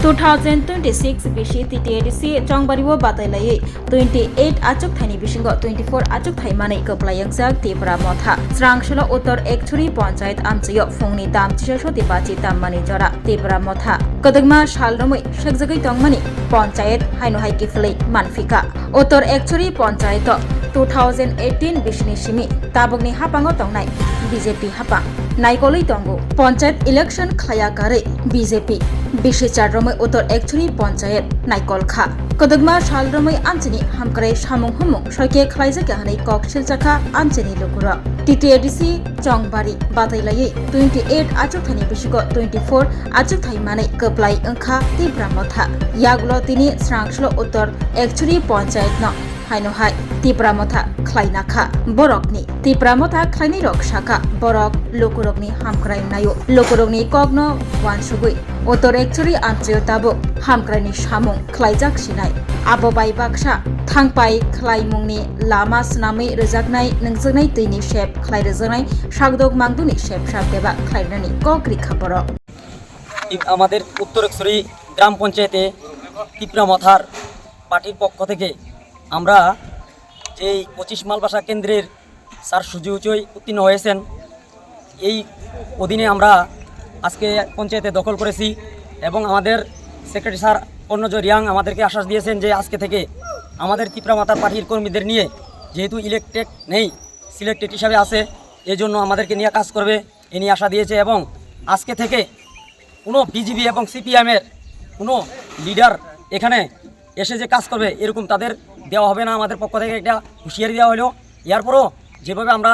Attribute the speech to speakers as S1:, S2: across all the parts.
S1: 2026 bisi TIPRA chongbaribo batailai 28 achuk thani bisingo 24 achuk thai manai Khlaijak TIPRA Motha Swrangchati uttor Ekcharri Panchayat amchayo fungni tam 600 bachi tammani jora TIPRA Motha kodagma salromoi shekjagai tongmani Panchayat haino haiki flei manfika uttor Ekcharri Panchayat 2018 bisini simi tabogni hapango tongnai BJP hapang naikoli tongo Panchayat election Khlaijak BJP bisi charromoi uttor Ekcharri Panchayat naikol kha kodagma salromoi amchini hamkrai samung humung soike Khlaijak hanai kok silchakha amchini lokura TTADC chongbari batailai 28 achuk thani bisigo 24 achuk thai manai koplai angkha TIPRA Motha yagulo tini Swrangchati uttor Ekcharri Panchayat no haino hai TIPRA Motha Khlainakha borokni TIPRA Motha khlainai rok saka borok lokurokni hamkrai nayo lokurokni kokno wansugui uttor Ekcharri amchayo tabo hamkraini samung Khlaijak sinai abo bai baksa thangpai khlaimungni lama snamai rejaknai ningjaknai tini shep khlai rejaknai sagdok mangduni shep sabdeba khlainani kokri khaporo
S2: আমাদের উত্তর একচুরি গ্রাম পঞ্চায়েতে TIPRA মথার পার্টির পক্ষ থেকে আমরা এই 25 mile বাসা কেন্দ্রের স্যার সুজিউচই উত্তীর্ণ হয়েছেন এই অধীনে আমরা আজকে পঞ্চায়েতে দখল করেছি এবং আমাদের সেক্রেটারি স্যার অন্যজয় রিয়াং আমাদেরকে আশ্বাস দিয়েছেন যে আজকে থেকে আমাদের TIPRA মথার পার্টির কর্মীদের নিয়ে যেহেতু ইলেক্টেড নেই সিলেক্টেড হিসাবে আছে এই জন্য আমাদেরকে নিয়ে কাজ করবে এ নিয়ে আশা দিয়েছে এবং আজকে থেকে কোনো বিজেপি এবং সিপিএমের কোনো লিডার এখানে এসে যে কাজ করবে এরকম তাদের দেওয়া হবে না আমাদের পক্ষ থেকে একটা হুঁশিয়ারি দেওয়া হলো এরপরও যেভাবে আমরা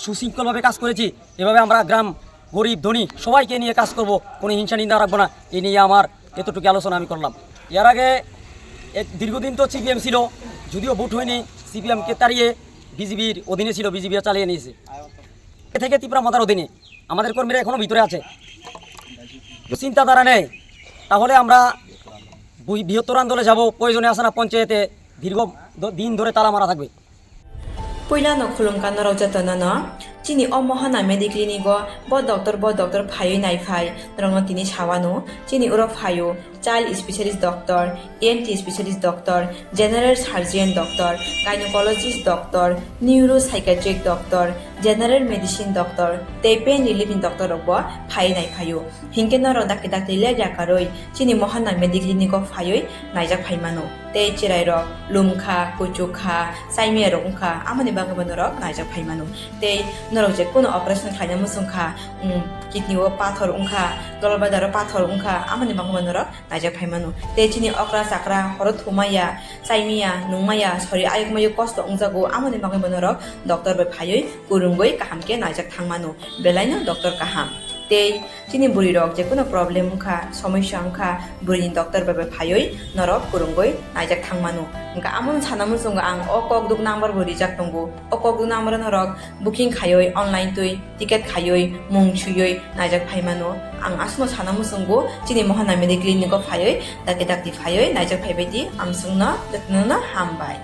S2: সুশৃঙ্খলভাবে কাজ করেছি এভাবে আমরা গ্রাম গরিব ধনী সবাইকে নিয়ে কাজ করব কোনো হিংসা নিন্দা রাখবো না এই নিয়ে আমার এতটুকু আলোচনা আমি করলাম এর আগে দীর্ঘদিন তো সিপিএম ছিল যদিও ভোট হয়নি সিপিএমকে তাড়িয়ে বিজেপির অধীনে ছিল বিজেপি চালিয়ে নিয়েছে এ থেকে TIPRA মথার অধীনে আমাদের কর্মীরা এখনও ভিতরে আছে চিন্তাধারা নেই তাহলে আমরা বৃহত্তর আন্দোলনে যাব প্রয়োজনে আসে না পঞ্চায়েতে দীর্ঘ দিন ধরে তালা মারা থাকবে
S3: পয়লা নখুলুমকা নরজাতনা চিনি অমহানা মেডিক্লিনিগো ব ডক্টর ফাই নাইফাই রঙ তিনি সাওয়ানো চিনি উরো ফাইও child specialist doctor ENT specialist doctor general surgeon doctor gynaecologist doctor neuro psychiatric doctor general medicine doctor তে পেন রিলিফিং ডক্টর রব ফাই নাইফাইও হিংকে নর ডাকে ডাকে লে জাকারই চিনি মহানা মেডিক্লিনিগো ফাইই নাইজাক ফাইমানো তে চিরাই রক লুমখা কুচুখা সাইমিয়া রংখা আমনি বাগবন রক নাইজাক ফাইমানো তে নরক যে কোনো অপারেশন খাইনা মুসুংখা কিডনিও পাথর উংখা গলবাদার পাথর উংখা আমনি বাগবন রক নাইজাক ফাইমানো তে চিনি অকরা চাকরা হর থুমাইয়া সাইমিয়া নুমাইয়া সরি আয়ুকমায়ু কষ্ট উংজাগো আমনি বাগবন রক ডক্টর বে ফাইই কুরুঙ্গই কাহামকে নাইজাক থাংমানো বেলাইনো ডক্টর কাহাম তে চিনি বুড়ি রক যে কোনো প্রবলেম উংখা সমস্যা উংখা বুড়িনি ডক্টর বে ফাইই নরক কুরুঙ্গই নাইজাক থাংমানো nga amon sanamun sunga ang okok duk number bo rijak tongo okok duk number norok booking khayoi online tui ticket khayoi mung chuyoi najak phaimano ang asmo sanamun sungo chini mohana medical clinic ko phayoi dake dakti phayoi najak phaibedi amsungna jatnona hambai